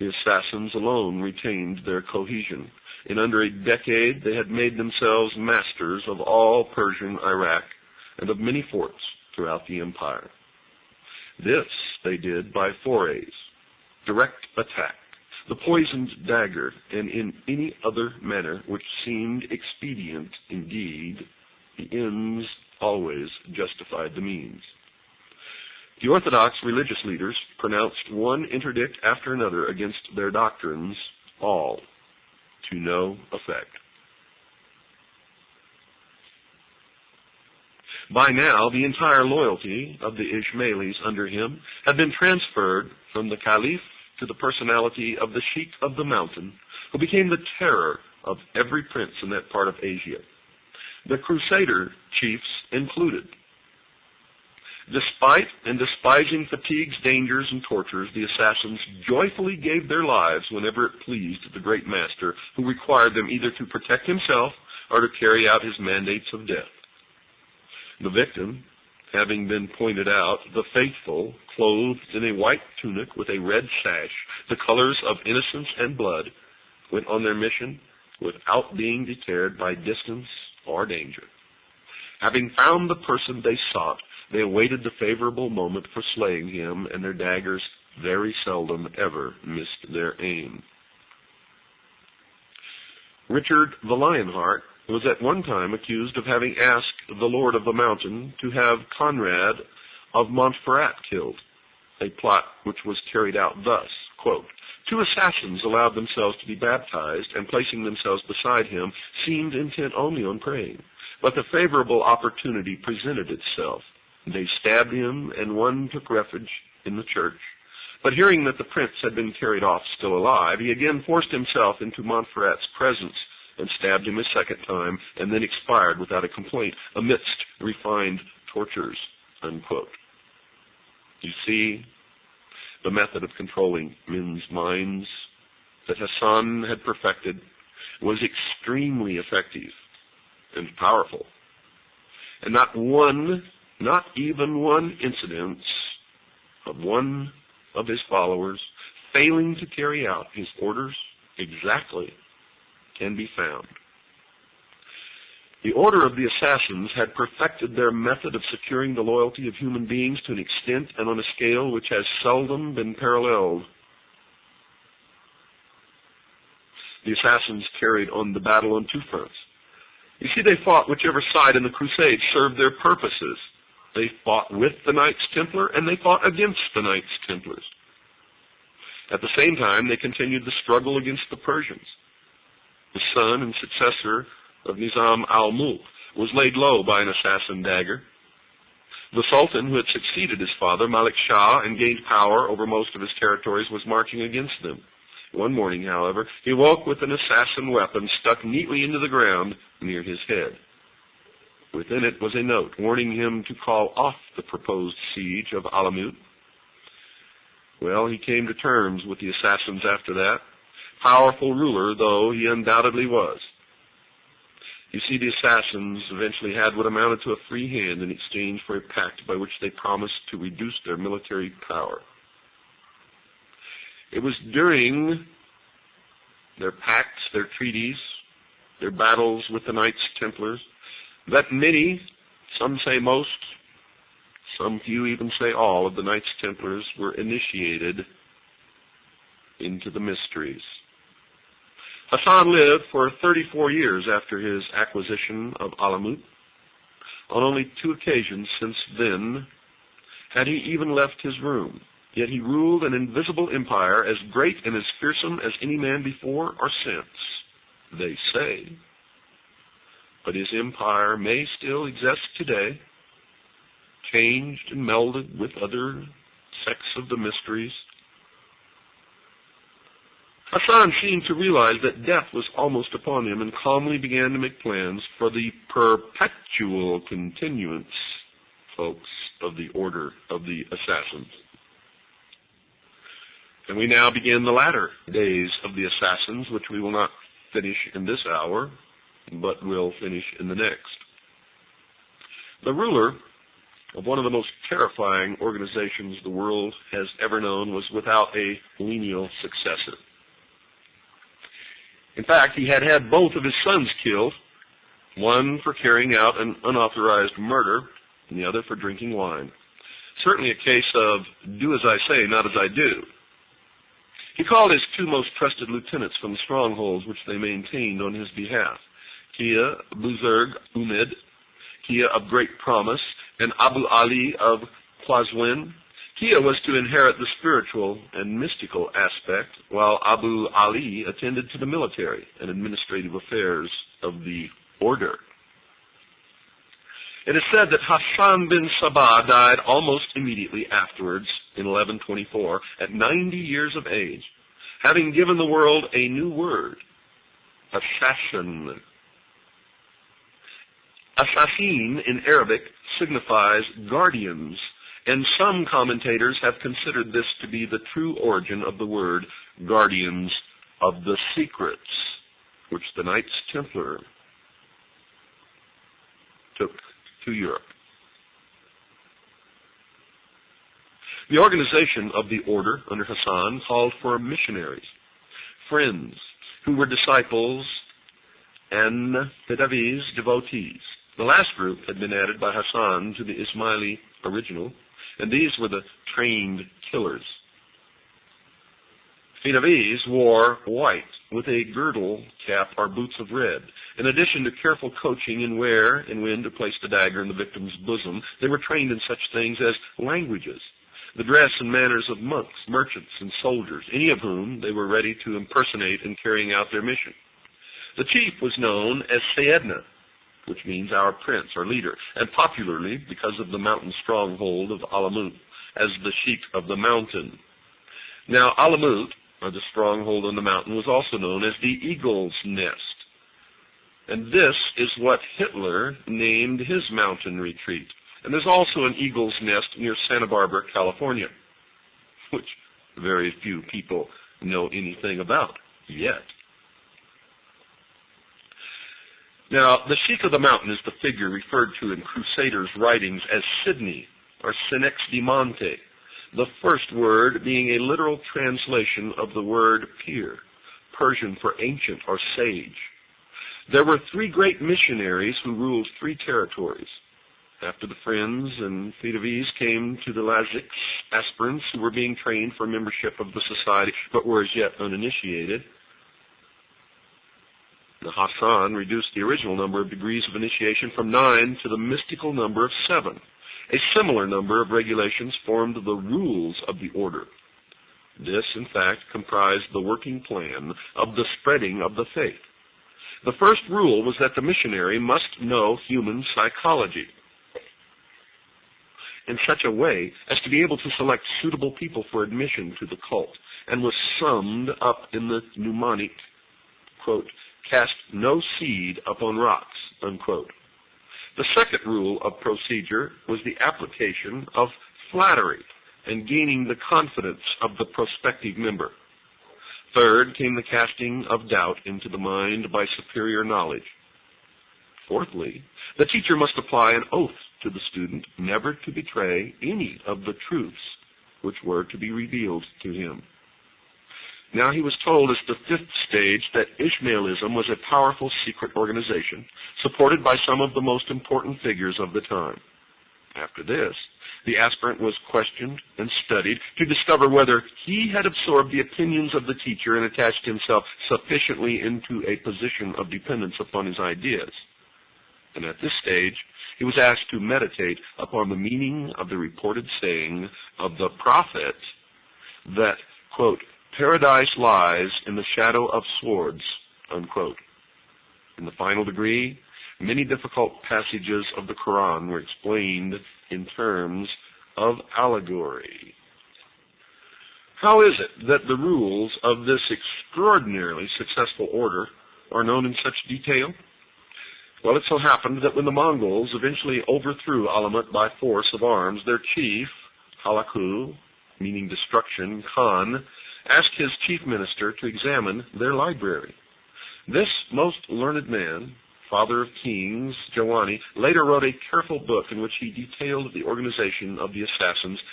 The assassins alone retained their cohesion. In under a decade, they had made themselves masters of all Persian Iraq and of many forts throughout the empire. This they did by forays, direct attack, the poisoned dagger, and in any other manner which seemed expedient. Indeed, the ends always justified the means. The Orthodox religious leaders pronounced one interdict after another against their doctrines, all to no effect. By now, the entire loyalty of the Ismailis under him had been transferred from the Caliph to the personality of the Sheikh of the Mountain, who became the terror of every prince in that part of Asia, the Crusader chiefs included. Despite and despising fatigues, dangers, and tortures, the assassins joyfully gave their lives whenever it pleased the great master, who required them either to protect himself or to carry out his mandates of death. The victim, having been pointed out, the faithful, clothed in a white tunic with a red sash, the colors of innocence and blood, went on their mission without being deterred by distance or danger. Having found the person they sought, they awaited the favorable moment for slaying him, and their daggers very seldom ever missed their aim. Richard the Lionheart was at one time accused of having asked the Lord of the Mountain to have Conrad of Montferrat killed, a plot which was carried out thus, quote, "Two assassins allowed themselves to be baptized, and placing themselves beside him, seemed intent only on praying. But the favorable opportunity presented itself. They stabbed him, and one took refuge in the church. But hearing that the prince had been carried off still alive, he again forced himself into Montferrat's presence, and stabbed him a second time, and then expired without a complaint, amidst refined tortures," unquote. You see, the method of controlling men's minds that Hassan had perfected was extremely effective and powerful. And not even one incident of one of his followers failing to carry out his orders exactly can be found. The order of the assassins had perfected their method of securing the loyalty of human beings to an extent and on a scale which has seldom been paralleled. The assassins carried on the battle on two fronts. You see, they fought whichever side in the crusade served their purposes. They fought with the Knights Templar, and they fought against the Knights Templars. At the same time, they continued the struggle against the Persians. The son and successor of Nizam al-Mulk was laid low by an assassin dagger. The Sultan, who had succeeded his father, Malik Shah, and gained power over most of his territories, was marching against them. One morning, however, he woke with an assassin weapon stuck neatly into the ground near his head. Within it was a note warning him to call off the proposed siege of Alamut. Well, he came to terms with the assassins after that, powerful ruler though he undoubtedly was. You see, the assassins eventually had what amounted to a free hand in exchange for a pact by which they promised to reduce their military power. It was during their pacts, their treaties, their battles with the Knights Templars, that many, some say most, some few even say all, of the Knights Templars were initiated into the mysteries. Hassan lived for 34 years after his acquisition of Alamut. On only 2 occasions since then had he even left his room. Yet he ruled an invisible empire as great and as fearsome as any man before or since, they say. But his empire may still exist today, changed and melded with other sects of the mysteries. Hassan seemed to realize that death was almost upon him and calmly began to make plans for the perpetual continuance, folks, of the order of the assassins. And we now begin the latter days of the assassins, which we will not finish in this hour, but will finish in the next. The ruler of one of the most terrifying organizations the world has ever known was without a lineal successor. In fact, he had had both of his sons killed, one for carrying out an unauthorized murder, and the other for drinking wine. Certainly a case of do as I say, not as I do. He called his two most trusted lieutenants from the strongholds which they maintained on his behalf, Kia Buzurg Umid, Kia of Great Promise, and Abu Ali of Qazwin. Kia was to inherit the spiritual and mystical aspect, while Abu Ali attended to the military and administrative affairs of the order. It is said that Hassan bin Sabah died almost immediately afterwards in 1124 at 90 years of age, having given the world a new word, assassin. Assassin in Arabic signifies guardians, and some commentators have considered this to be the true origin of the word guardians of the secrets, which the Knights Templar took to Europe. The organization of the order under Hassan called for missionaries, friends, who were disciples and Fidavis devotees. The last group had been added by Hassan to the Ismaili original, and these were the trained killers. Fidavis wore white with a girdle cap or boots of red. In addition to careful coaching in where and when to place the dagger in the victim's bosom, they were trained in such things as languages, the dress and manners of monks, merchants, and soldiers, any of whom they were ready to impersonate in carrying out their mission. The chief was known as Sayyidna, which means our prince or leader, and popularly, because of the mountain stronghold of Alamut, as the Sheik of the mountain. Now, Alamut, or the stronghold on the mountain, was also known as the Eagle's Nest. And this is what Hitler named his mountain retreat. And there's also an Eagle's Nest near Santa Barbara, California, which very few people know anything about yet. Now, the Sheik of the Mountain is the figure referred to in Crusaders' writings as Sidney, or Senex di Monte, the first word being a literal translation of the word pir, Persian for ancient or sage. There were three great missionaries who ruled three territories. After the Friends and Fidavis came to the Laziks, aspirants who were being trained for membership of the society but were as yet uninitiated. The Hassan reduced the original number of degrees of initiation from 9 to the mystical number of 7. A similar number of regulations formed the rules of the order. This, in fact, comprised the working plan of the spreading of the faith. The first rule was that the missionary must know human psychology in such a way as to be able to select suitable people for admission to the cult, and was summed up in the mnemonic, quote, cast no seed upon rocks, unquote. The second rule of procedure was the application of flattery and gaining the confidence of the prospective member. Third came the casting of doubt into the mind by superior knowledge. Fourthly, the teacher must apply an oath to the student never to betray any of the truths which were to be revealed to him. Now he was told as the fifth stage that Ishmaelism was a powerful secret organization supported by some of the most important figures of the time. After this, the aspirant was questioned and studied to discover whether he had absorbed the opinions of the teacher and attached himself sufficiently into a position of dependence upon his ideas. And at this stage, he was asked to meditate upon the meaning of the reported saying of the prophet that, quote, paradise lies in the shadow of swords, unquote. In the final degree, many difficult passages of the Quran were explained in terms of allegory. How is it that the rules of this extraordinarily successful order are known in such detail? Well, it so happened that when the Mongols eventually overthrew Alamut by force of arms, their chief, Halaku, meaning destruction, Khan, asked his chief minister to examine their library. This most learned man father of kings, Giovanni, later wrote a careful book in which he detailed the organization of the assassins